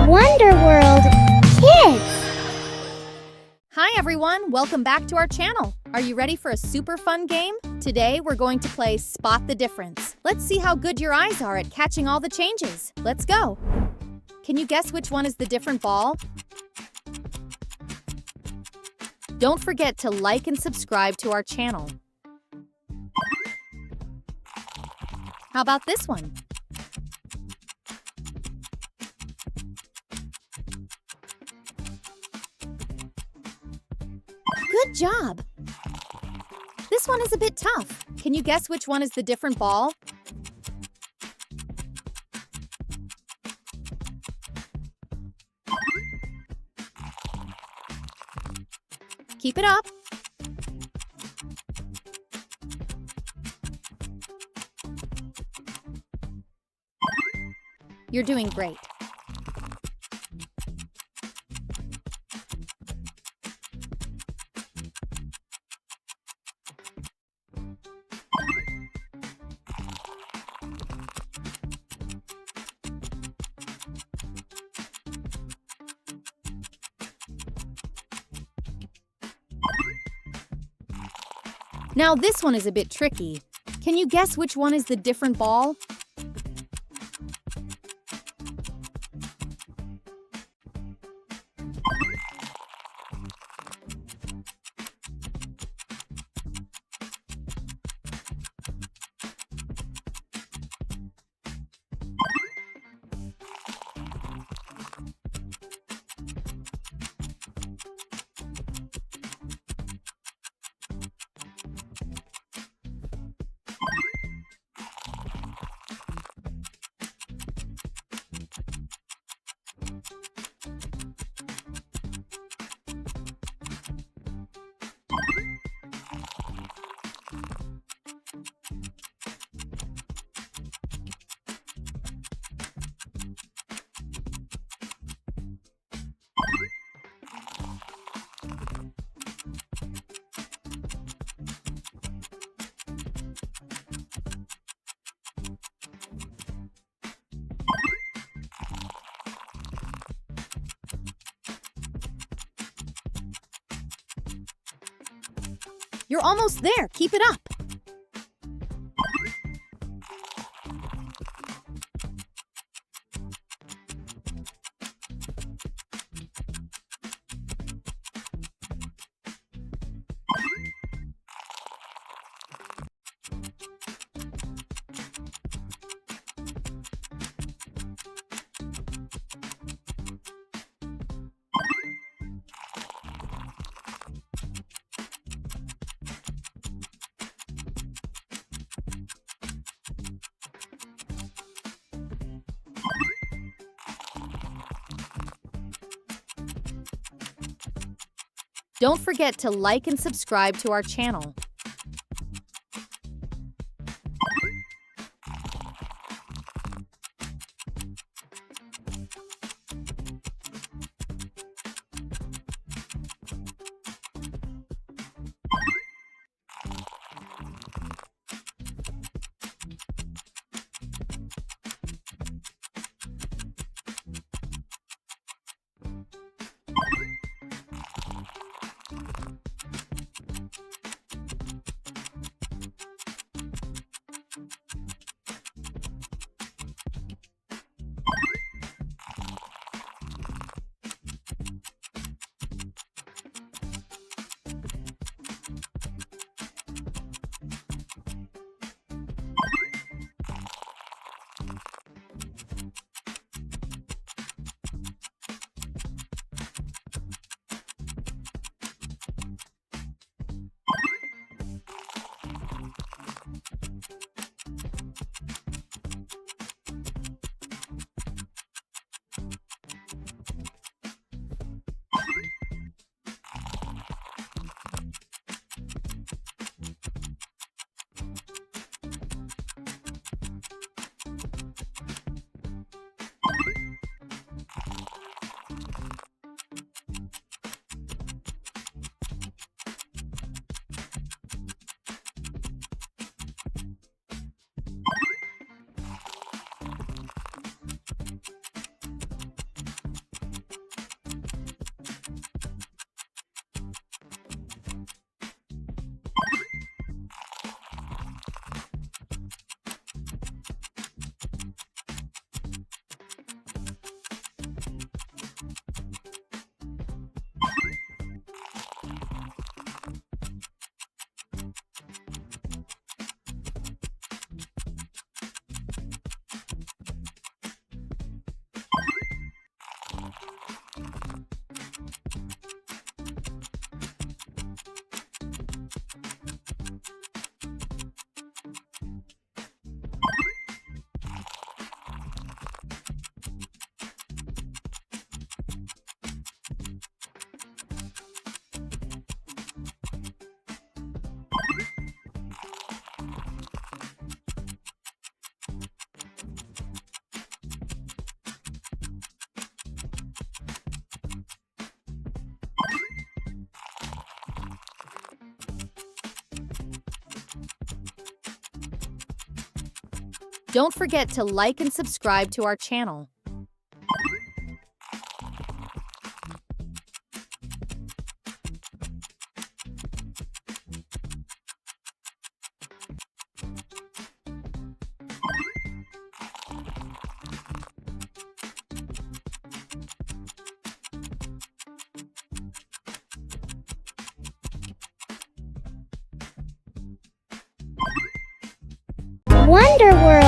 Wonder World Kids! Hi everyone, welcome back to our channel. Are you ready for a super fun game? Today we're going to play Spot the Difference. Let's see how good your eyes are at catching all the changes. Let's go. Can you guess which one is the different ball? Don't forget to like and subscribe to our channel. How about this one? Good job! This one is a bit tough. Can you guess which one is the different ball? Keep it up. You're doing great. Now this one is a bit tricky. Can you guess which one is the different ball? You're almost there. Keep it up. Don't forget to like and subscribe to our channel. Don't forget to like and subscribe to our channel. Wonder World.